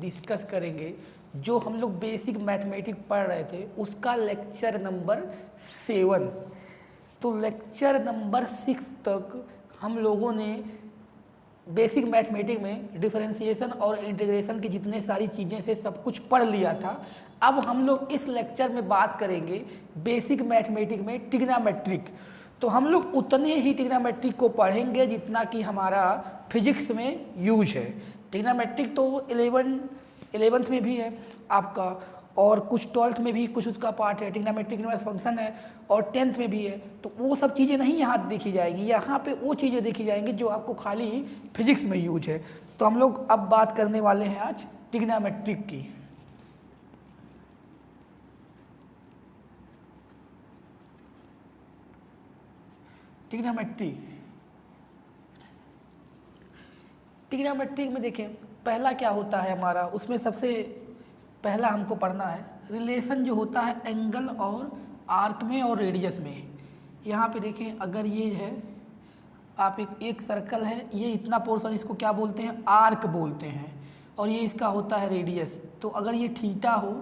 Discuss करेंगे जो हम लोग बेसिक मैथमेटिक्स पढ़ रहे थे उसका लेक्चर नंबर 7। तो लेक्चर नंबर 6 तक हम लोगों ने बेसिक मैथमेटिक्स में डिफरेंशिएशन और इंटीग्रेशन की जितने सारी चीज़ें से सब कुछ पढ़ लिया था। अब हम लोग इस लेक्चर में बात करेंगे बेसिक मैथमेटिक्स में ट्रिग्नोमेट्रिक। तो हम लोग उतने ही ट्रिग्नोमेट्रिक को पढ़ेंगे जितना कि हमारा फिजिक्स में यूज है। ट्रिग्नोमेट्रिक तो 11th में भी है आपका, और कुछ 12th में भी कुछ उसका पार्ट है, ट्रिग्नोमेट्रिक इनवर्स फंक्शन है, और 10th में भी है। तो वो सब चीज़ें नहीं यहाँ देखी जाएगी, यहाँ पे वो चीज़ें देखी जाएंगी जो आपको खाली फिजिक्स में यूज है। तो हम लोग अब बात करने वाले हैं आज ट्रिग्नोमेट्रिक की। ट्रिग्नोमेट्रिक में देखें पहला क्या होता है हमारा, उसमें सबसे पहला हमको पढ़ना है रिलेशन जो होता है एंगल और आर्क में और रेडियस में। यहाँ पे देखें अगर ये है आप एक सर्कल है, ये इतना पोर्शन इसको क्या बोलते हैं, आर्क बोलते हैं, और ये इसका होता है रेडियस। तो अगर ये थीटा हो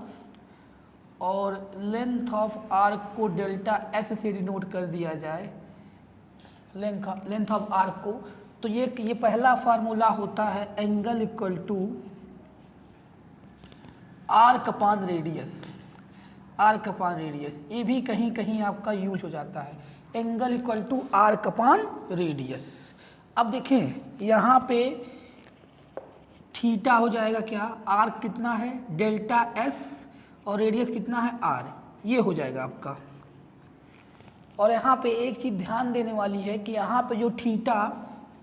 और लेंथ ऑफ आर्क को डेल्टा एस से डिनोट कर दिया जाए, लेंथ ऑफ आर्क को, तो ये पहला फार्मूला होता है angle equal to arc upon radius. Arc upon radius ये भी कहीं कहीं आपका यूज हो जाता है, angle equal to arc upon radius. अब देखें यहाँ पे थीटा हो जाएगा क्या, आर्क कितना है डेल्टा एस और रेडियस कितना है आर, ये हो जाएगा आपका। और यहाँ पे एक चीज़ ध्यान देने वाली है कि यहाँ पे जो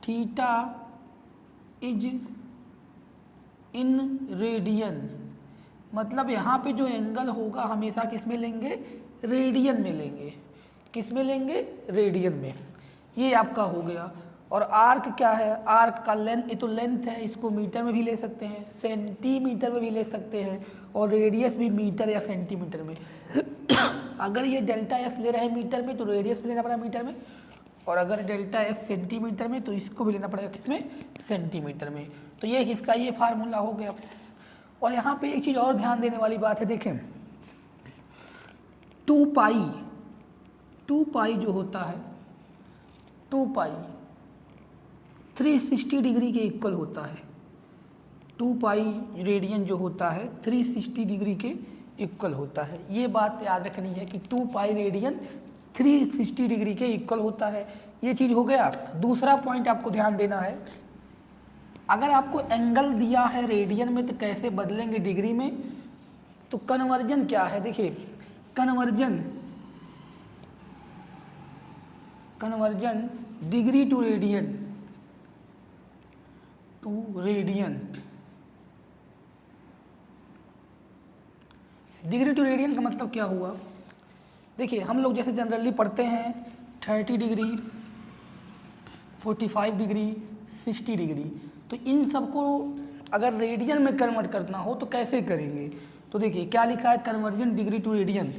थीटा इज इन रेडियन, मतलब यहाँ पे जो एंगल होगा हमेशा किस में लेंगे, रेडियन में लेंगे। किस में लेंगे, रेडियन में। ये आपका हो गया। और आर्क क्या है, आर्क का लेंथ, ये तो लेंथ है, इसको मीटर में भी ले सकते हैं, सेंटीमीटर में भी ले सकते हैं, और रेडियस भी मीटर या सेंटीमीटर में। अगर ये डेल्टा एस ले रहे हैं मीटर में तो रेडियस भी लेना पड़ेगा मीटर में, और अगर डेल्टा एस सेंटीमीटर में तो इसको भी लेना पड़ेगा किसमें, सेंटीमीटर में। तो ये किसका, ये फार्मूला हो गया। और यहाँ पे एक चीज़ और ध्यान देने वाली बात है, देखें 2 पाई जो होता है, 2 पाई 360 डिग्री के इक्वल होता है। 2 पाई रेडियन जो होता है 360 डिग्री के इक्वल होता है। ये बात याद रखनी है कि 2 पाई रेडियन 360 डिग्री के इक्वल होता है। ये चीज़ हो गया। दूसरा पॉइंट आपको ध्यान देना है, अगर आपको एंगल दिया है रेडियन में तो कैसे बदलेंगे डिग्री में, तो कन्वर्जन क्या है, देखिए conversion degree to radian degree to radian का मतलब क्या हुआ, देखिए हम लोग जैसे जनरली पढ़ते हैं 30 डिग्री 45 डिग्री 60 डिग्री, तो इन सबको अगर रेडियन में कन्वर्ट करना हो तो कैसे करेंगे। तो देखिए क्या लिखा है, कन्वर्जन डिग्री टू रेडियन।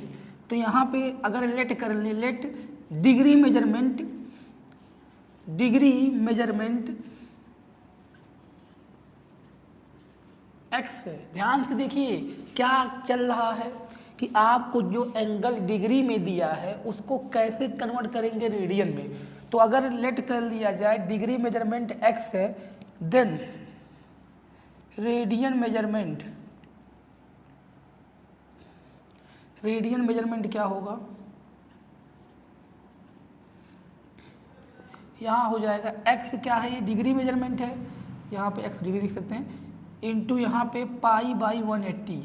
तो यहाँ पे अगर लेट कर लें, लेट डिग्री मेजरमेंट एक्स है। ध्यान से देखिए क्या चल रहा है कि आपको जो एंगल डिग्री में दिया है उसको कैसे कन्वर्ट करेंगे रेडियन में। तो अगर लेट कर लिया जाए डिग्री मेजरमेंट एक्स है, देन रेडियन मेजरमेंट क्या होगा, यहाँ हो जाएगा x क्या है, ये डिग्री मेजरमेंट है, यहाँ पे x डिग्री लिख सकते हैं, इंटू यहाँ पे पाई बाई 180।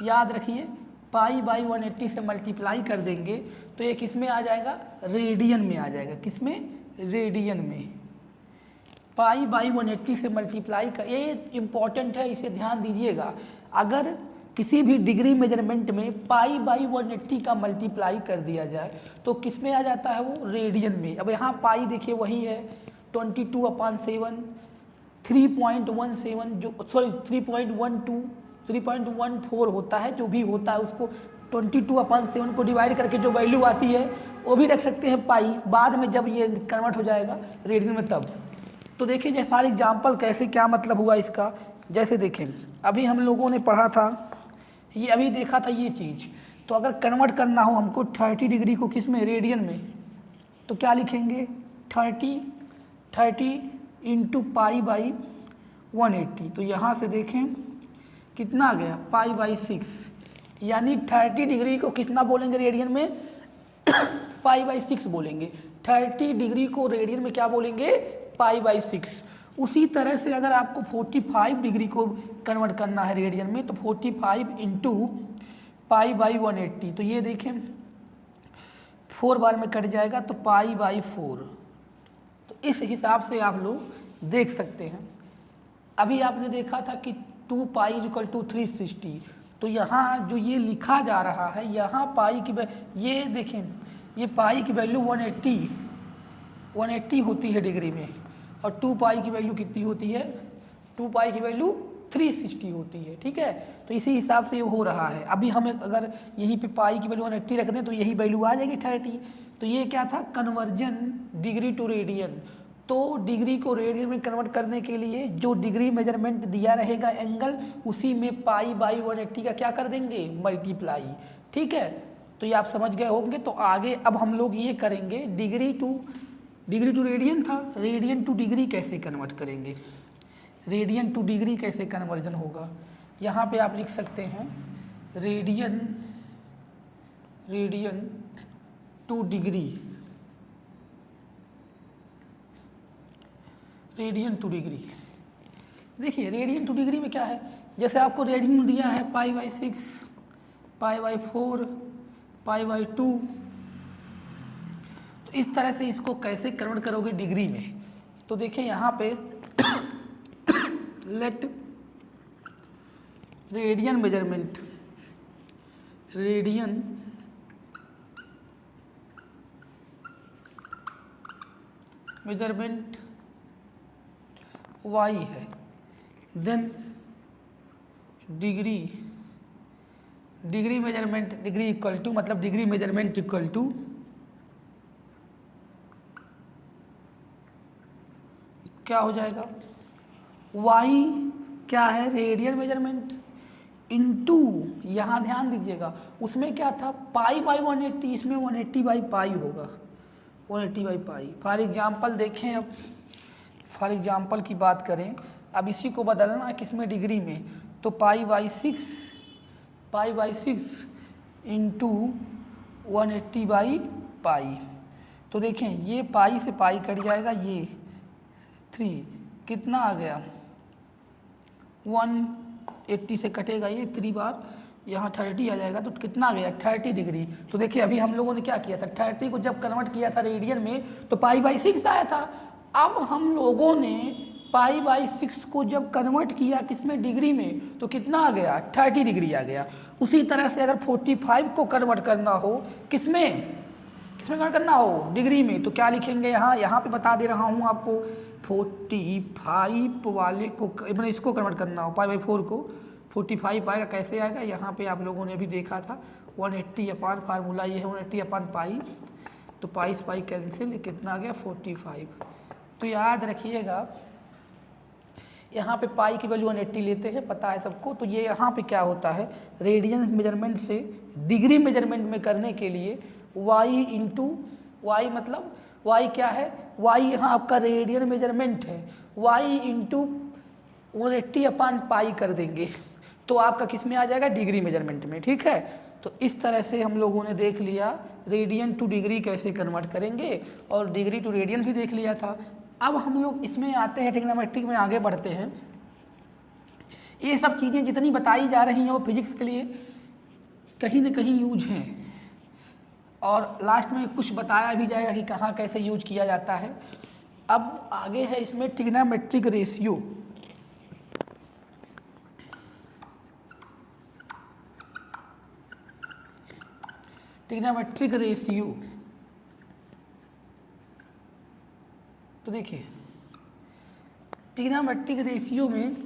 याद रखिए पाई बाई 180 से मल्टीप्लाई कर देंगे तो ये किस में आ जाएगा, रेडियन में आ जाएगा। किस में, रेडियन में। पाई बाई 180 से मल्टीप्लाई कर, ये इम्पॉर्टेंट है, इसे ध्यान दीजिएगा। अगर किसी भी डिग्री मेजरमेंट में पाई बाई 180 का मल्टीप्लाई कर दिया जाए तो किस में आ जाता है, वो रेडियन में। अब यहाँ पाई देखिए वही है 22/7 3.17 जो 3.14 होता है, जो भी होता है उसको 22/7 को डिवाइड करके जो वैल्यू आती है वो भी रख सकते हैं पाई, बाद में जब ये कन्वर्ट हो जाएगा रेडियन में तब। तो देखिए फॉर एग्जाम्पल कैसे क्या मतलब हुआ इसका, जैसे देखें अभी हम लोगों ने पढ़ा था, ये अभी देखा था ये चीज़, तो अगर कन्वर्ट करना हो हमको 30 डिग्री को किस में, रेडियन में, तो क्या लिखेंगे 30 इंटू पाई बाई 180। तो यहाँ से देखें कितना आ गया पाई बाई 6, यानी 30 डिग्री को कितना बोलेंगे रेडियन में पाई बाई 6 बोलेंगे। 30 डिग्री को रेडियन में क्या बोलेंगे पाई बाई 6। उसी तरह से अगर आपको 45 डिग्री को कन्वर्ट करना है रेडियन में, तो 45 इंटू पाई बाई 180, तो ये देखें 4 बार में कट जाएगा तो पाई बाई 4। तो इस हिसाब से आप लोग देख सकते हैं। अभी आपने देखा था कि 2 पाई इक्वल टू 360, तो यहाँ जो ये लिखा जा रहा है, यहाँ पाई की ये देखें, ये पाई की वैल्यू 180 होती है डिग्री में, और 2 पाई की वैल्यू कितनी होती है, 2 पाई की वैल्यू 360 होती है। ठीक है, तो इसी हिसाब से ये हो रहा है। अभी हम अगर यहीं पे पाई की वैल्यू 180 रख दें तो यही वैल्यू आ जाएगी 30। तो ये क्या था, कन्वर्जन डिग्री टू रेडियन। तो डिग्री को रेडियन में कन्वर्ट करने के लिए जो डिग्री मेजरमेंट दिया रहेगा एंगल, उसी में पाई बाई 180 का क्या कर देंगे, मल्टीप्लाई। ठीक है, तो ये आप समझ गए होंगे। तो आगे अब हम लोग ये करेंगे, डिग्री टू रेडियन था, रेडियन टू डिग्री कैसे कन्वर्ट करेंगे, रेडियन टू डिग्री कैसे कन्वर्जन होगा। यहाँ पे आप लिख सकते हैं radian two degree, radian two degree. देखिए रेडियन टू डिग्री में क्या है, जैसे आपको रेडियन दिया है pi by 6, pi by 4, pi by 2, तो इस तरह से इसको कैसे कन्वर्ट करोगे डिग्री में। तो देखिए यहाँ पे लेट रेडियन मेजरमेंट y है, then degree measurement, degree equal to, मतलब डिग्री मेजरमेंट इक्वल टू क्या हो जाएगा, y क्या है, रेडियन मेजरमेंट इनटू, यहाँ ध्यान दीजिएगा उसमें क्या था पाई बाई 180, इसमें 180 बाई पाई होगा, 180 बाई पाई। फॉर एग्जांपल देखें, अब फॉर एग्जांपल की बात करें, अब इसी को बदलना है किसमें, डिग्री में, तो pi by 6 into 180 by pi. तो देखें ये पाई से पाई कट जाएगा, ये 3 कितना आ गया, 180 से कटेगा ये 3 बार, यहाँ 30 आ जाएगा, तो कितना आ गया 30 डिग्री। तो देखिए अभी हम लोगों ने क्या किया था, 30 को जब कन्वर्ट किया था रेडियन में तो पाई बाई 6 आया था। अब हम लोगों ने पाई बाई 6 को जब कन्वर्ट किया किसमें, डिग्री में, तो कितना आ गया 30 डिग्री आ गया। उसी तरह से अगर 45 को कन्वर्ट करना हो किसमें कन्वर्ट करना हो, डिग्री में, तो क्या लिखेंगे, यहाँ पे बता दे रहा हूँ आपको, 45 वाले को मतलब इसको कन्वर्ट करना हो, पाई बाई 4 को 45 आएगा, कैसे आएगा, यहाँ पे आप लोगों ने भी देखा था 180 अपान, फार्मूला ये है 180 अपान पाई, तो पाई से पाई कैंसिल, कितना आ गया 45। तो याद रखिएगा यहाँ पे पाई की वैल्यू 180 लेते हैं, पता है सबको। तो ये यहाँ पे क्या होता है, रेडियन मेजरमेंट से डिग्री मेजरमेंट में करने के लिए y इंटू वाई, मतलब y क्या है, y यहाँ आपका रेडियन मेजरमेंट है, y इंटू 180 अपान पाई कर देंगे, तो आपका किस में आ जाएगा, डिग्री मेजरमेंट में। ठीक है, तो इस तरह से हम लोगों ने देख लिया रेडियन टू डिग्री कैसे कन्वर्ट करेंगे, और डिग्री टू रेडियन भी देख लिया था। अब हम लोग इसमें आते हैं, ट्रिग्नोमेट्रिक में आगे बढ़ते हैं। ये सब चीज़ें जितनी बताई जा रही हैं वो फिजिक्स के लिए कहीं न कहीं यूज हैं, और लास्ट में कुछ बताया भी जाएगा कि कहाँ कैसे यूज किया जाता है। अब आगे है इसमें ट्रिग्नोमेट्रिक रेशियो। ट्रिग्नोमेट्रिक रेशियो, तो देखिए ट्रिग्नोमेट्रिक रेशियो में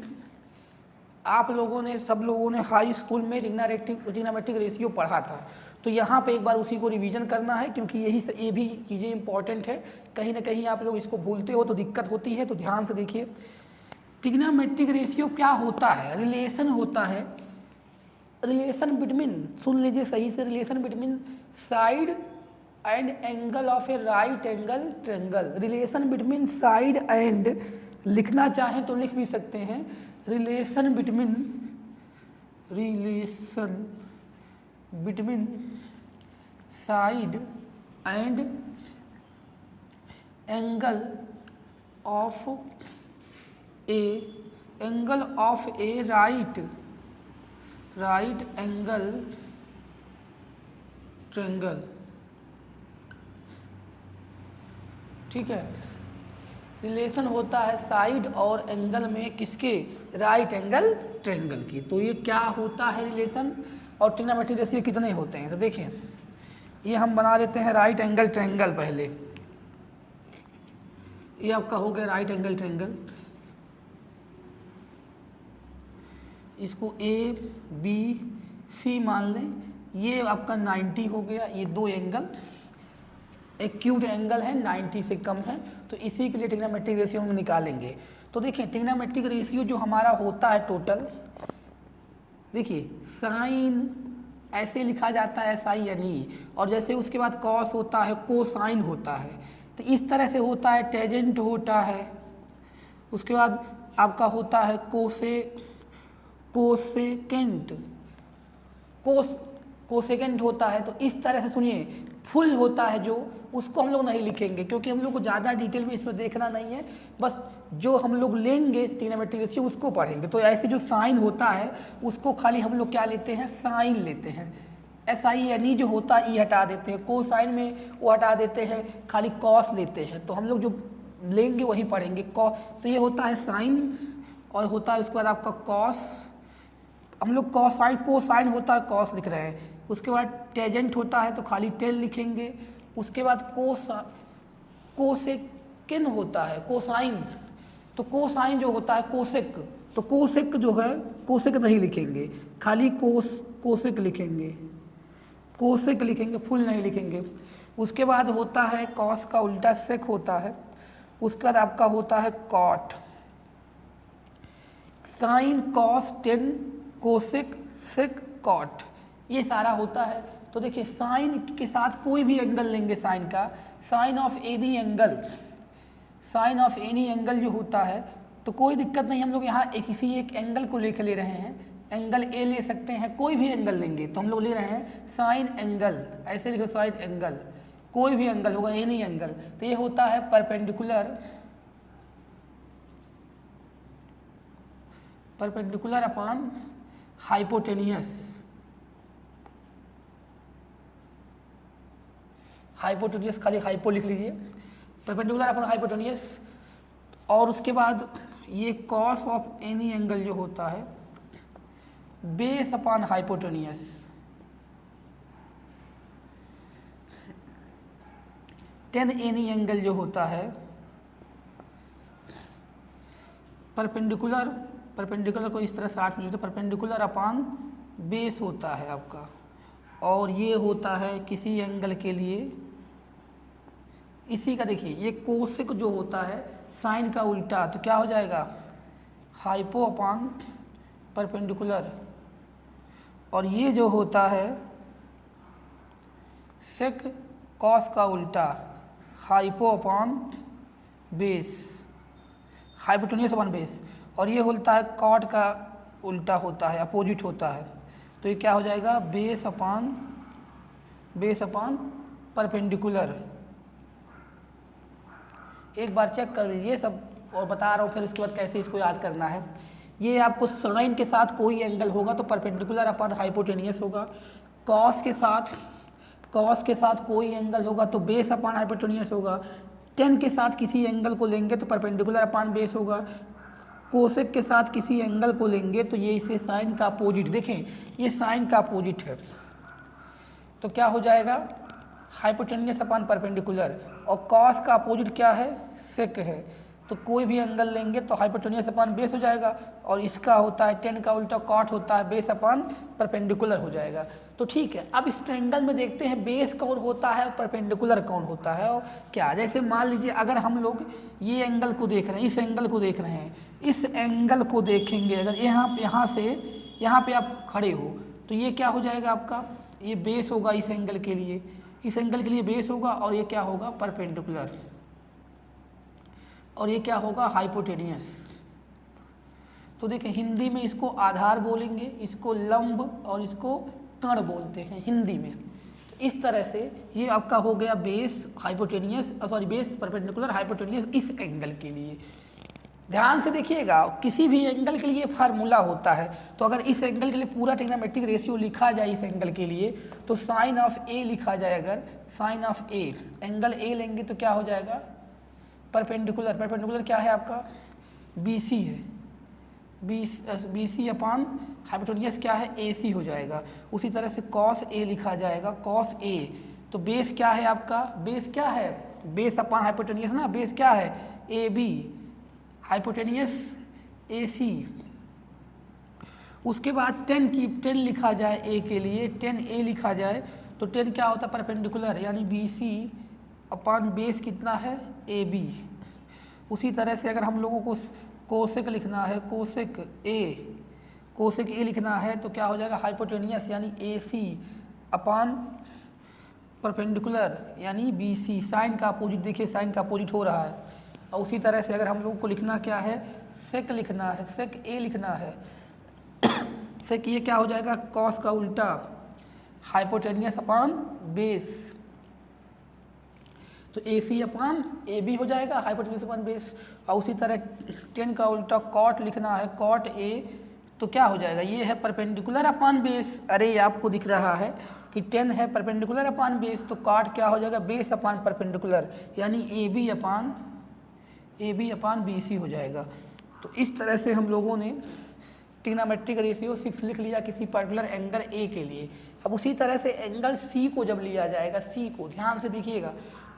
आप लोगों ने, सब लोगों ने हाई स्कूल में ट्रिग्नोमेट्रिक रेशियो पढ़ा था, तो यहाँ पे एक बार उसी को रिवीजन करना है, क्योंकि ये भी चीज़ें इंपॉर्टेंट है। कहीं ना कहीं आप लोग इसको भूलते हो तो दिक्कत होती है, तो ध्यान से देखिए। ट्रिग्नोमेट्रिक रेशियो क्या होता है? रिलेशन होता है, रिलेशन बिटवीन, सुन लीजिए सही से, relation between side and angle of A right angle triangle. Relation between side and, लिखना चाहें तो लिख भी सकते हैं, relation between side and angle of A right angle triangle. ठीक है, रिलेशन होता है साइड और एंगल में किसके? राइट एंगल ट्रायंगल की। तो ये क्या होता है रिलेशन, और ट्रिग्नोमेट्रिक रेशियो कितने होते हैं? तो देखिए, ये हम बना लेते हैं राइट एंगल ट्रायंगल। पहले ये आपका हो गया राइट एंगल ट्रायंगल, इसको ए बी सी मान लें, ये आपका 90 हो गया। ये दो एंगल एक्यूट एंगल है, 90 से कम है, तो इसी के लिए ट्रिग्नोमेट्रिक रेशियो हम निकालेंगे। तो देखिए, ट्रिग्नोमेट्रिक रेशियो जो हमारा होता है टोटल, देखिए साइन ऐसे लिखा जाता है SINE, और जैसे उसके बाद कॉस होता है, कोसाइन होता है, तो इस तरह से होता है। टेजेंट होता है, उसके बाद आपका होता है कोसेकेंट होता है। तो इस तरह से सुनिए, फुल होता है जो, उसको हम लोग नहीं लिखेंगे क्योंकि हम लोग को ज़्यादा डिटेल में इसमें देखना नहीं है, बस जो हम लोग लेंगे ट्रिग्नोमेट्रिक रेशियो उसको पढ़ेंगे। तो ऐसे जो साइन होता है उसको खाली हम लोग क्या लेते हैं? साइन लेते हैं। SINE जो होता है ई हटा देते हैं, कोसाइन में वो हटा देते हैं, खाली कॉस लेते हैं। तो हम लोग जो लेंगे वही पढ़ेंगे। तो ये होता है साइन, और होता है उसके बाद आपका कॉस, हम लोग कॉसाइन, कोसाइन होता है कॉस लिख रहे हैं। उसके बाद टेजेंट होता है तो खाली टेल लिखेंगे। उसके बाद कोसेकन होता है, कोसाइन, तो कोसाइन जो होता है कोसेक, तो कोसेक जो है, कोसेक नहीं लिखेंगे, खाली कोसेक लिखेंगे, कोसेक लिखेंगे, फुल नहीं लिखेंगे। उसके बाद होता है कॉस का उल्टा सेक होता है। उसके बाद आपका होता है cot, sine cos tan cosec sec cot, ये सारा होता है। तो देखिए, साइन के साथ कोई भी एंगल लेंगे, साइन का, साइन ऑफ एनी एंगल जो होता है, तो कोई दिक्कत नहीं, हम लोग यहाँ किसी एक एंगल को लेकर ले रहे हैं। एंगल ए ले सकते हैं, कोई भी एंगल लेंगे तो हम लोग ले रहे हैं साइन एंगल, ऐसे लिखो साइन एंगल, कोई भी एंगल होगा, एनी एंगल। तो ये होता है परपेंडिकुलर अपॉन हाइपोटेनियस, खाली हाइपो लिख लीजिए, परपेंडिकुलर अपॉन हाइपोटेनियस। और उसके बाद ये कॉस ऑफ एनी एंगल जो होता है base upon hypotenuse, ten any angle जो होता है परपेंडिकुलर को इस तरह से 8 मिनट, परपेंडिकुलर अपॉन बेस होता है आपका। और ये होता है किसी एंगल के लिए, इसी का देखिए, ये कोसेक जो होता है साइन का उल्टा, तो क्या हो जाएगा? Hypo upon perpendicular. और ये जो होता है सेक कॉस का उल्टा, hypo upon base, hypotenuse upon base. और ये होता है कॉट का उल्टा होता है, अपोजिट होता है। तो ये क्या हो जाएगा? Base upon perpendicular. एक बार चेक कर लीजिए सब, और बता रहा हूँ फिर उसके बाद कैसे इसको याद करना है। ये आपको साइन के साथ कोई एंगल होगा तो परपेंडिकुलर अपॉन हाइपोटेनियस होगा, कॉस के साथ कोई एंगल होगा तो बेस अपॉन हाइपोटेनियस होगा, टेन के साथ किसी एंगल को लेंगे तो परपेंडिकुलर अपॉन बेस होगा, कोसेक के साथ किसी एंगल को लेंगे तो ये इसे साइन का अपोजिट, देखें ये साइन का अपोजिट है, तो क्या हो जाएगा? Hypotenuse upon perpendicular. और कॉस का अपोजिट क्या है? सेक है, तो कोई भी एंगल लेंगे तो हाइपोटेन्यूस अपॉन बेस हो जाएगा, और इसका होता है टेन का उल्टा कॉट होता है बेस अपॉन परपेंडिकुलर हो जाएगा। तो ठीक है, अब इस ट्रायंगल में देखते हैं बेस कौन होता है और परपेंडिकुलर कौन होता है और क्या। जैसे मान लीजिए अगर हम लोग ये एंगल को देख रहे हैं, इस एंगल को देख रहे हैं, इस एंगल को देखेंगे अगर यहाँ से यहाँ पे आप खड़े हो तो ये क्या हो जाएगा आपका, ये बेस होगा इस एंगल के लिए, इस एंगल के लिए बेस होगा, और ये क्या होगा परपेंडिकुलर, और ये क्या होगा हाइपोटेनियस। तो देखिए हिंदी में इसको आधार बोलेंगे, इसको लंब और इसको कण बोलते हैं हिंदी में। तो इस तरह से ये आपका हो गया base hypotenuse, sorry base perpendicular hypotenuse इस एंगल के लिए। ध्यान से देखिएगा, किसी भी एंगल के लिए फार्मूला होता है, तो अगर इस एंगल के लिए पूरा ट्रिग्नोमेट्रिक रेशियो लिखा जाए इस एंगल के लिए तो साइन ऑफ ए लिखा जाए। अगर sine of A, angle A लेंगे तो क्या हो जाएगा परपेंडिकुलर, परपेंडिकुलर क्या है आपका BC है, BC अपॉन हाइपोटेनियस क्या है AC हो जाएगा। उसी तरह से cos A लिखा जाएगा, cos A, तो बेस क्या है आपका, बेस क्या है बेस अपॉन हाइपोटेनियस ना, बेस क्या है AB, हाइपोटेनियस AC। उसके बाद 10 लिखा जाए A के लिए, 10A लिखा जाए तो 10 क्या होता है परपेंडिकुलर, यानी BC अपॉन बेस कितना है AB। उसी तरह से अगर हम लोगों को कोसेक लिखना है, कोसेक A लिखना है तो क्या हो जाएगा हाइपोटेनियस यानी AC अपॉन परपेंडिकुलर यानी BC। साइन का अपोजिट, देखिए साइन का अपोजिट हो रहा है। और उसी तरह से अगर हम लोगों को लिखना क्या है सेक लिखना है, सेक A लिखना है, सेक ये क्या हो जाएगा कॉस का उल्टा हाइपोटेनियस अपॉन बेस, तो AC अपॉन AB हो जाएगा हाइपोटेन्यूस अपॉन बेस। और उसी तरह 10 का उल्टा कॉट लिखना है, कॉट A, तो क्या हो जाएगा ये है परपेंडिकुलर अपॉन बेस। अरे आपको दिख रहा है कि 10 है परपेंडिकुलर अपॉन बेस, तो कॉट क्या हो जाएगा बेस अपॉन परपेंडिकुलर यानी AB अपॉन BC हो जाएगा। तो इस तरह से हम लोगों ने ट्रिग्नोमेट्रिक रेशियो 6 लिख लिया किसी पर्टिकुलर एंगल A के लिए। अब उसी तरह से एंगल C को जब लिया जाएगा, C को ध्यान से देखिएगा,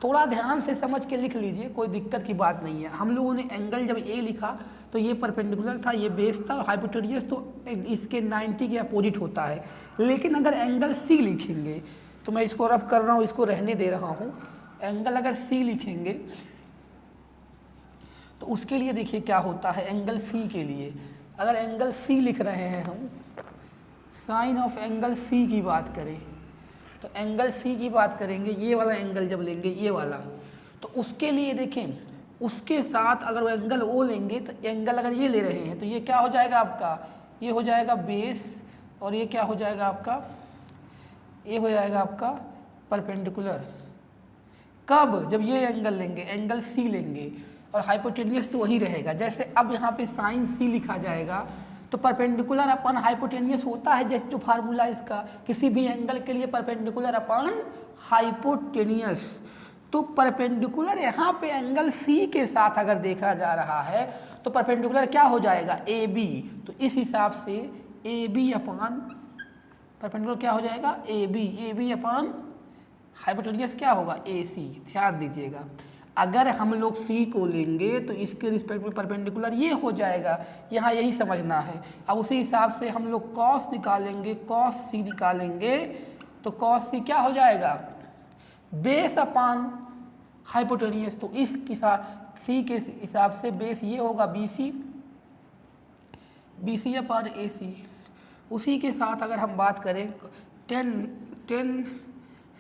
थोड़ा ध्यान से समझ के लिख लीजिए, कोई दिक्कत की बात नहीं है। हम लोगों ने एंगल जब A लिखा तो ये परपेंडिकुलर था, ये बेस था, और हाइपोटेनियस तो इसके 90 के अपोजिट होता है। लेकिन अगर एंगल C लिखेंगे तो मैं इसको रफ कर रहा हूँ, इसको रहने दे रहा हूँ, एंगल अगर C लिखेंगे तो उसके लिए देखिए क्या होता है एंगल C के लिए। अगर एंगल C लिख रहे हैं हम, साइन ऑफ एंगल C की बात करें तो एंगल C की बात करेंगे, ये वाला एंगल जब लेंगे ये वाला, तो उसके लिए देखें उसके साथ अगर वो एंगल O लेंगे तो एंगल अगर ये ले रहे हैं तो ये क्या हो जाएगा आपका, ये हो जाएगा बेस, और ये क्या हो जाएगा आपका, ये हो जाएगा आपका परपेंडिकुलर। कब, जब ये एंगल लेंगे, एंगल C लेंगे, और हाइपोटेनियस तो वही रहेगा। जैसे अब यहाँ पे साइन C लिखा जाएगा तो परपेंडिकुलर अपॉन हाइपोटेनियस होता है, जैसे जो फार्मूला इसका किसी भी एंगल के लिए परपेंडिकुलर अपॉन हाइपोटेनियस। तो परपेंडिकुलर यहाँ पे एंगल C के साथ अगर देखा जा रहा है तो परपेंडिकुलर क्या हो जाएगा AB, तो इस हिसाब से AB अपॉन परपेंडिकुलर क्या हो जाएगा AB अपॉन हाइपोटेनियस क्या होगा AC। ध्यान दीजिएगा, अगर हम लोग C को लेंगे तो इसके रिस्पेक्ट में परपेंडिकुलर ये हो जाएगा, यहाँ यही समझना है। अब उसी हिसाब से हम लोग cos निकालेंगे, cos C निकालेंगे तो cos C क्या हो जाएगा बेस अपॉन हाइपोटेनियस। तो इस C के हिसाब से बेस ये होगा BC अपॉन AC। उसी के साथ अगर हम बात करें 10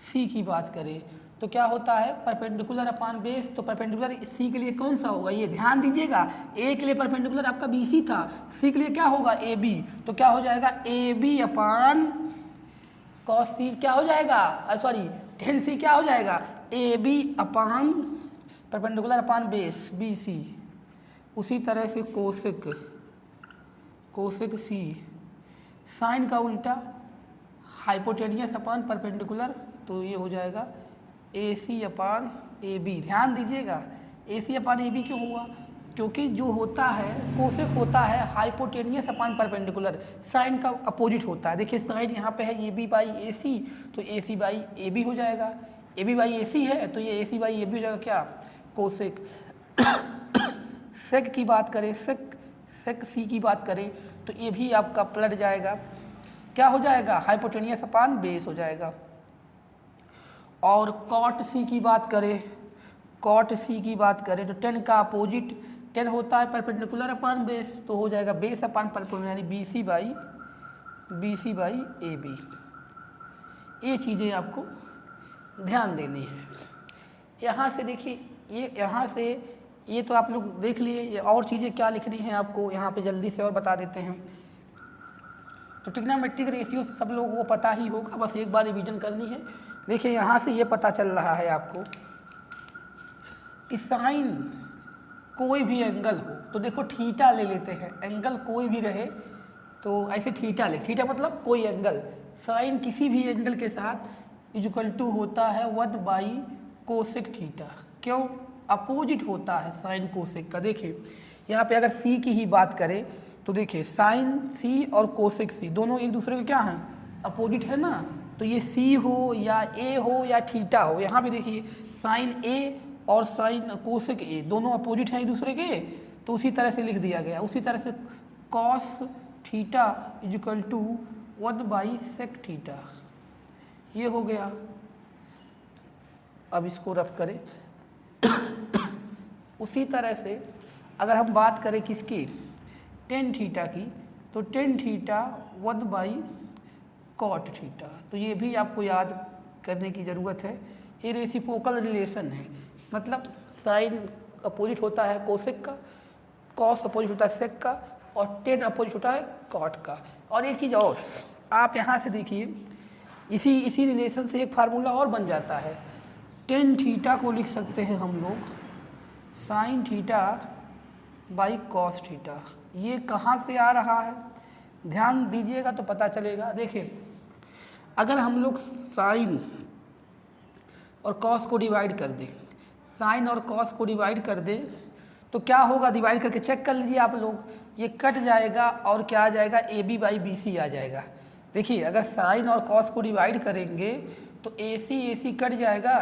C की बात करें तो क्या होता है परपेंडिकुलर अपॉन बेस, तो परपेंडिकुलर C के लिए कौन सा होगा, ये ध्यान दीजिएगा, A के लिए परपेंडिकुलर आपका BC था, C के लिए क्या होगा AB, तो क्या हो जाएगा AB अपॉन cos C क्या हो जाएगा, सॉरी 10C क्या हो जाएगा AB upon perpendicular upon base BC। उसी तरह से कोसेक C, साइन का उल्टा हाइपोटेनियस अपॉन परपेंडिकुलर, तो ये हो जाएगा AC अपॉन AB। ध्यान दीजिएगा AC अपॉन AB क्यों हुआ, क्योंकि जो होता है कोसेक होता है हाइपोटेनियस अपॉन परपेंडिकुलर, साइन का अपोजिट होता है। देखिए साइन यहाँ पे है AB बाई AC, तो AC बाई AB हो जाएगा, AB बाई AC है तो ये AC बाई AB हो जाएगा क्या कोसेक। सेक की बात करें, सेक सी की बात करें तो ये भी आपका पलट जाएगा, क्या हो जाएगा, हाइपोटेनियस अपान बेस हो जाएगा। और कॉट सी की बात करें, कॉट सी की बात करें तो टेन का अपोजिट, टेन होता है परपेंडिकुलर अपान बेस, तो हो जाएगा बेस अपान परपेंडिकुलर, यानी B C by A B. ये चीज़ें आपको ध्यान देनी है। यहाँ से देखिए, ये यहाँ से ये तो आप लोग देख लिए, ये और चीज़ें क्या लिखनी है आपको यहाँ पे जल्दी से और बता देते हैं। तो ट्रिग्नोमेट्रिक रेशियो सब लोगों को पता ही होगा, बस एक बार रिवीजन करनी है। देखिए यहाँ से ये पता चल रहा है आपको कि साइन कोई भी एंगल हो, तो देखो थीटा ले लेते हैं, एंगल कोई भी रहे तो ऐसे थीटा ले, थीटा मतलब कोई एंगल, साइन किसी भी एंगल के साथ इक्वल टू होता है 1 कोसेक थीटा। क्यों, अपोजिट होता है साइन कोसेक का। देखिए यहाँ पे अगर सी की ही बात करें तो देखिए साइन सी और कोसेक सी दोनों एक दूसरे के क्या हैं, अपोजिट है ना। तो ये सी हो या ए हो या थीटा हो, यहाँ पे देखिए साइन ए और साइन कोसेक ए दोनों अपोजिट हैं एक दूसरे के, तो उसी तरह से लिख दिया गया। उसी तरह से cos theta equal to 1/sec theta, ये हो गया। अब इसको रफ करें उसी तरह से अगर हम बात करें किसकी, टेन थीटा की, तो टेन थीटा 1/cot थीटा, तो ये भी आपको याद करने की ज़रूरत है। ये रेसिप्रोकल रिलेशन है, मतलब साइन अपोजिट होता है कोसेक का, कॉस अपोजिट होता है सेक का, और टेन अपोजिट होता है कॉट का। और एक चीज़ और आप यहाँ से देखिए, इसी रिलेशन से एक फार्मूला और बन जाता है। टेन थीटा को लिख सकते हैं हम लोग sine theta by cos theta. ये कहाँ से आ रहा है, ध्यान दीजिएगा तो पता चलेगा। देखिए अगर हम लोग साइन और कॉस को डिवाइड कर दें, साइन और कॉस को डिवाइड कर दें तो क्या होगा, डिवाइड करके चेक कर लीजिए आप लोग, ये कट जाएगा और क्या आ जाएगा, A B by B C आ जाएगा। देखिए अगर साइन और कॉस को डिवाइड करेंगे तो ए सी कट जाएगा,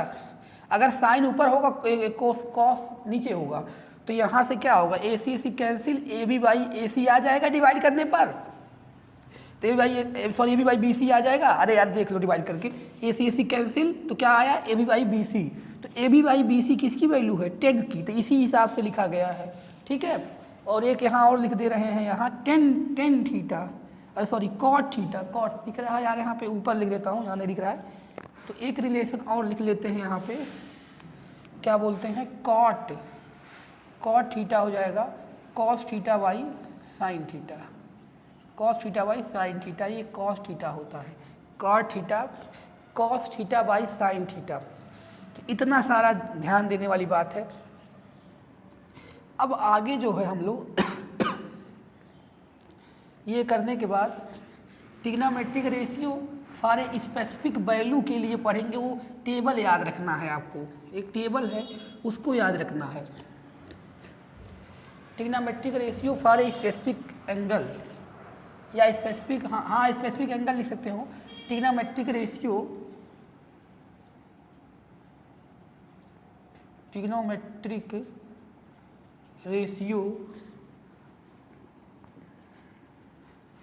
अगर साइन ऊपर होगा कॉस नीचे होगा, तो यहाँ से क्या होगा, A C cancel, A B by A C आ जाएगा डिवाइड करने पर, तो A B by B C आ जाएगा। अरे यार देख लो डिवाइड करके, ए सी कैंसिल, तो क्या आया, A B by B C. तो A B by B C किसकी वैल्यू है, 10 की, तो इसी हिसाब से लिखा गया है, ठीक है। और एक यहाँ और लिख दे रहे हैं, यहाँ टेन थीटा, अरे सॉरी कॉट थीटा, कॉट लिख रहा है यार, यहाँ पे ऊपर लिख देता हूँ, यहाँ नहीं लिख रहा है। तो एक रिलेशन और लिख लेते हैं यहाँ पे, क्या बोलते हैं, कॉट थीटा हो जाएगा cos theta by sine theta, cos theta by sine theta, ये कॉस थीटा होता है, cot theta cos theta by sine theta. तो इतना सारा ध्यान देने वाली बात है। अब आगे जो है हम लोग ये करने के बाद ट्रिग्नोमेट्रिक रेशियो सारे स्पेसिफिक वैल्यू के लिए पढ़ेंगे। वो टेबल याद रखना है आपको, एक टेबल है उसको याद रखना है। Trigonometric ratio for a specific angle या स्पेसिफिक, हाँ स्पेसिफिक एंगल लिख सकते हो। Trigonometric ratio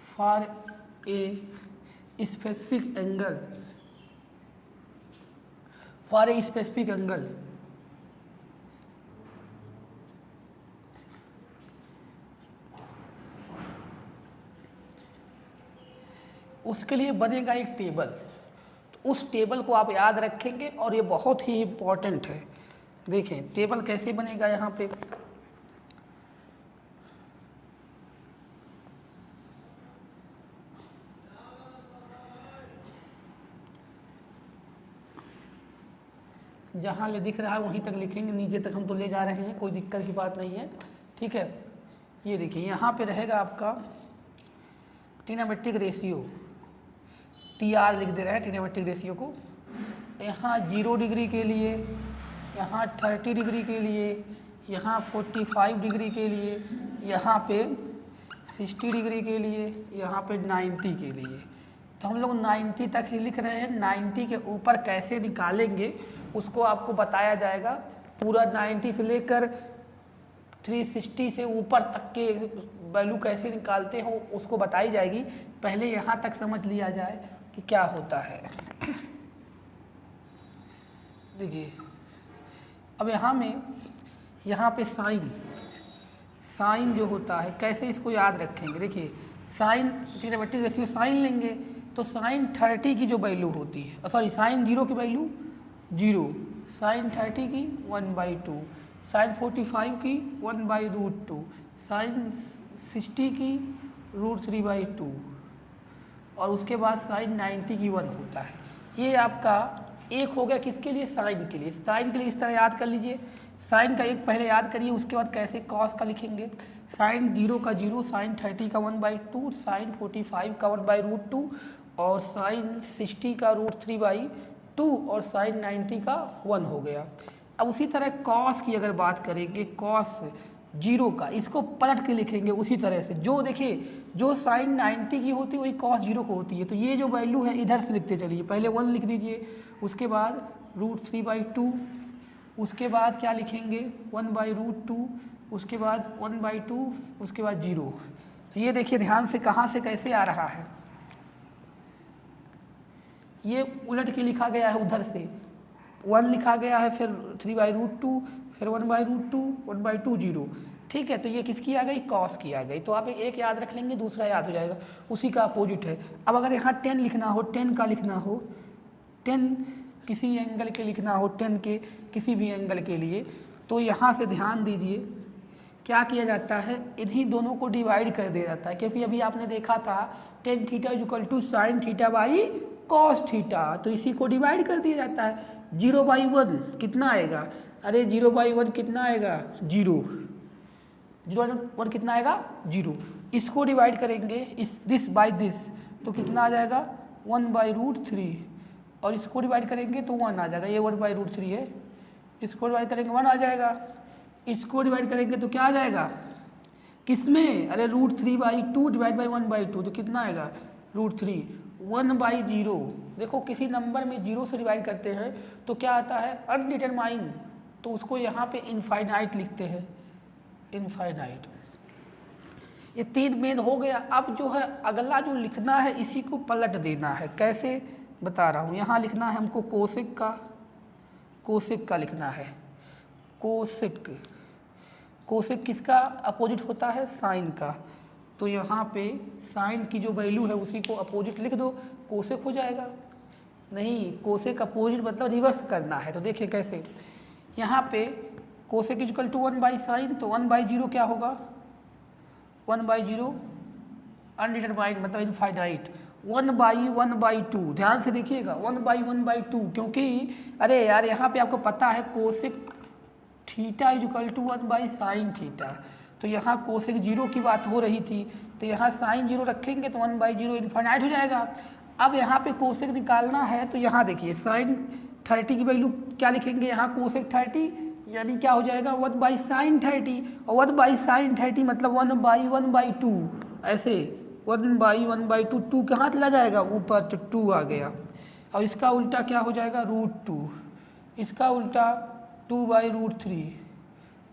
for a specific angle उसके लिए बनेगा एक टेबल। तो उस टेबल को आप याद रखेंगे और ये बहुत ही इम्पोर्टेंट है। देखें टेबल कैसे बनेगा, यहाँ पे जहाँ ले दिख रहा है वहीं तक लिखेंगे, नीचे तक हम तो ले जा रहे हैं, कोई दिक्कत की बात नहीं है, ठीक है। ये देखिए यहाँ पे रहेगा आपका ट्रिग्नोमेट्रिक रेशियो, TR लिख दे रहे हैं ट्रिग्नोमेट्रिक रेशियो को। यहाँ 0 डिग्री के लिए, यहाँ 30 डिग्री के लिए, यहाँ 45 डिग्री के लिए, यहाँ पे 60 डिग्री के लिए, यहाँ पे 90 के लिए। तो हम लोग 90 तक ही लिख रहे हैं, 90 के ऊपर कैसे निकालेंगे उसको आपको बताया जाएगा। पूरा 90 से लेकर 360 से ऊपर तक के वैल्यू कैसे निकालते हो उसको बताई जाएगी। पहले यहाँ तक समझ लिया जाए कि क्या होता है। देखिए अब यहाँ पे साइन जो होता है कैसे इसको याद रखेंगे। देखिए साइन ट्रिग्नोमेट्रिक रेशियो साइन लेंगे तो साइन 30 की जो वैल्यू होती है, सॉरी साइन 0 की वैल्यू 0, साइन 30 की 1/2, साइन 45 की 1/√2, साइन 60 की √3/2 और उसके बाद साइन 90 की 1 होता है। ये आपका एक हो गया किसके लिए, साइन के लिए। साइन के लिए इस तरह याद कर लीजिए, साइन का एक पहले याद करिए, उसके बाद कैसे कॉस का लिखेंगे। साइन 0 का 0, साइन 30 का 1/2, साइन 45 का 1/√2 और साइन 60 का √3/2 और साइन 90 का 1 हो गया। अब उसी तरह कॉस की अगर बात करेंगे, कॉस 0 का, इसको पलट के लिखेंगे उसी तरह से। जो देखिए जो साइन 90 की होती है वही कॉस 0 को होती है। तो ये जो वैल्यू है इधर से लिखते चलिए, पहले 1 लिख दीजिए, उसके बाद √3/2, उसके बाद क्या लिखेंगे 1/√2, उसके बाद 1/2, उसके बाद 0। तो ये देखिए ध्यान से कहाँ से कैसे आ रहा है, ये उलट के लिखा गया है, उधर से 1 लिखा गया है, फिर 3/√2, फिर 1/√2, 1/2, 0। ठीक है, तो ये किसकी आ गई, कॉस की आ गई। तो आप एक याद रख लेंगे, दूसरा याद हो जाएगा, उसी का अपोजिट है। अब अगर यहाँ 10 लिखना हो, 10 का लिखना हो, 10 किसी एंगल के लिखना हो, 10 के किसी भी एंगल के लिए, तो यहाँ से ध्यान दीजिए क्या किया जाता है, इन्हीं दोनों को डिवाइड कर दिया जाता है। क्योंकि अभी आपने देखा था tan θ = sin θ cos θ, तो इसी को डिवाइड कर दिया जाता है। 0/1 कितना आएगा, अरे 0/1 कितना आएगा, 0, 0/1 कितना आएगा, 0। इसको डिवाइड करेंगे दिस बाय दिस, तो कितना आ जाएगा 1/√3, और इसको डिवाइड करेंगे तो 1 आ जाएगा, ये 1/√3 है। इसको डिवाइड करेंगे 1 आ जाएगा, इसको डिवाइड करेंगे तो क्या आ जाएगा, किसमें, अरे √3/2 डिवाइड बाई 1/2, तो कितना आएगा √3, 1/0। देखो किसी नंबर में 0 से डिवाइड करते हैं तो क्या आता है, अनडिटरमाइन, तो उसको यहाँ पे इनफाइनाइट लिखते हैं, इनफाइनाइट। ये 3 मेन हो गया। अब जो है अगला जो लिखना है इसी को पलट देना है। कैसे बता रहा हूँ, यहाँ लिखना है हमको कोसेक का लिखना है। कोसेक किसका अपोजिट होता है, साइन का। तो यहाँ पे साइन की जो वैल्यू है उसी को अपोजिट लिख दो, कोसेक हो जाएगा। नहीं, कोसेक अपोजिट मतलब रिवर्स करना है। तो देखिए कैसे, यहाँ पे कोसेक = 1/sin, तो 1/0 क्या होगा, 1/0 अनडिटरमाइंड मतलब इनफाइनाइट, 1/1/2। ध्यान से देखिएगा 1/1/2, क्योंकि अरे यार यहाँ पे आपको पता है कोसेक θ = 1/sin θ, तो यहाँ कोसेक 0 की बात हो रही थी, तो यहाँ साइन 0 रखेंगे तो 1/0 इनफाइनाइट हो जाएगा। अब यहाँ पे कोसेक निकालना है, तो यहाँ देखिए साइन 30 की वैल्यू क्या लिखेंगे, यहाँ कोसेक 30 यानी क्या हो जाएगा 1/sin 30, और 1/sin 30 मतलब 1/1/2, ऐसे 1/1/2, 2 कहाँ चला जाएगा ऊपर, तो 2 आ गया। और इसका उल्टा क्या हो जाएगा √2, इसका उल्टा 2/√3,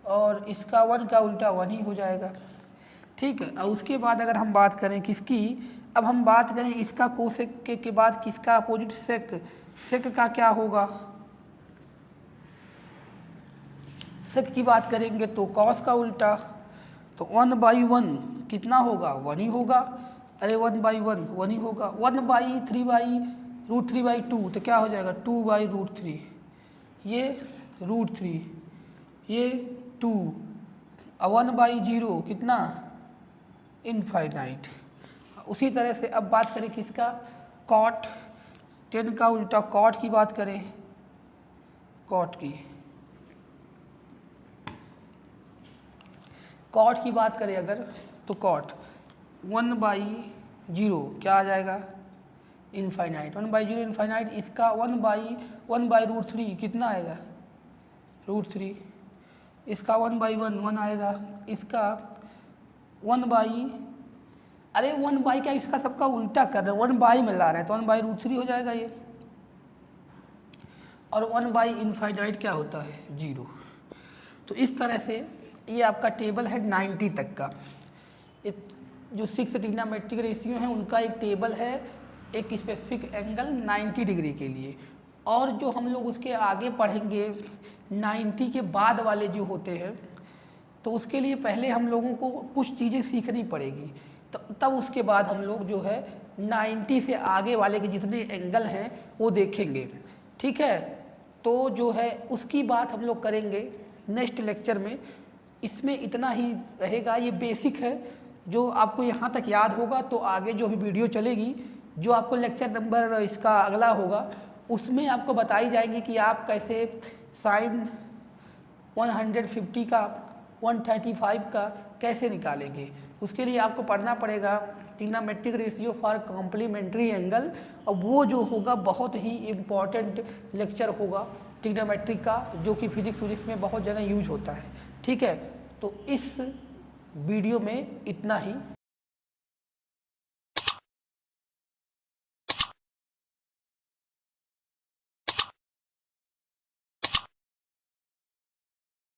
और इसका 1 का उल्टा 1 ही हो जाएगा। ठीक है, और उसके बाद अगर हम बात करें किसकी, अब हम बात करें इसका कोसेक के बाद किसका अपोजिट, सेक का क्या होगा, सेक की बात करेंगे तो कॉस का उल्टा, तो 1/1 कितना होगा, 1 ही होगा, अरे 1/1 1 ही होगा। 1/3/√3/2 तो क्या हो जाएगा 2/√3, ये √3, ये 2, 1/0 कितना, इनफाइनाइट। उसी तरह से अब बात करें किसका, कॉट, 10 का उल्टा कॉट की बात करें, कॉट की बात करें अगर, तो कॉट 1/0 क्या आ जाएगा, इनफाइनाइट, 1/0 इनफाइनाइट। इसका 1/√3 कितना आएगा, √3, इसका 1/1 1 आएगा, इसका 1/, अरे 1/, क्या इसका सबका उल्टा कर रहे हैं, 1/, में ला रहे हैं, तो 1/√3 हो जाएगा ये। और 1/इनफाइनाइट क्या होता है, 0। तो इस तरह से ये आपका टेबल है 90 तक का। जो 6 ट्रिग्नोमेट्रिक रेशियो हैं उनका एक टेबल है एक स्पेसिफिक एंगल 90 डिग्री के लिए। और जो हम लोग उसके आगे पढ़ेंगे 90 के बाद वाले जो होते हैं, तो उसके लिए पहले हम लोगों को कुछ चीज़ें सीखनी पड़ेगी, तब उसके बाद हम लोग जो है 90 से आगे वाले के जितने एंगल हैं वो देखेंगे। ठीक है, तो जो है उसकी बात हम लोग करेंगे नेक्स्ट लेक्चर में। इसमें इतना ही रहेगा, ये बेसिक है जो आपको यहाँ तक याद होगा, तो आगे जो भी वीडियो चलेगी, जो आपको लेक्चर नंबर इसका अगला होगा, उसमें आपको बताई जाएगी कि आप कैसे साइन 150 का 135 का कैसे निकालेंगे। उसके लिए आपको पढ़ना पड़ेगा trigonometric ratio for complementary angle, और वो जो होगा बहुत ही इम्पॉर्टेंट लेक्चर होगा ट्रिग्नोमेट्रिक का, जो कि फिजिक्स में बहुत जगह यूज होता है। ठीक है, तो इस वीडियो में इतना ही।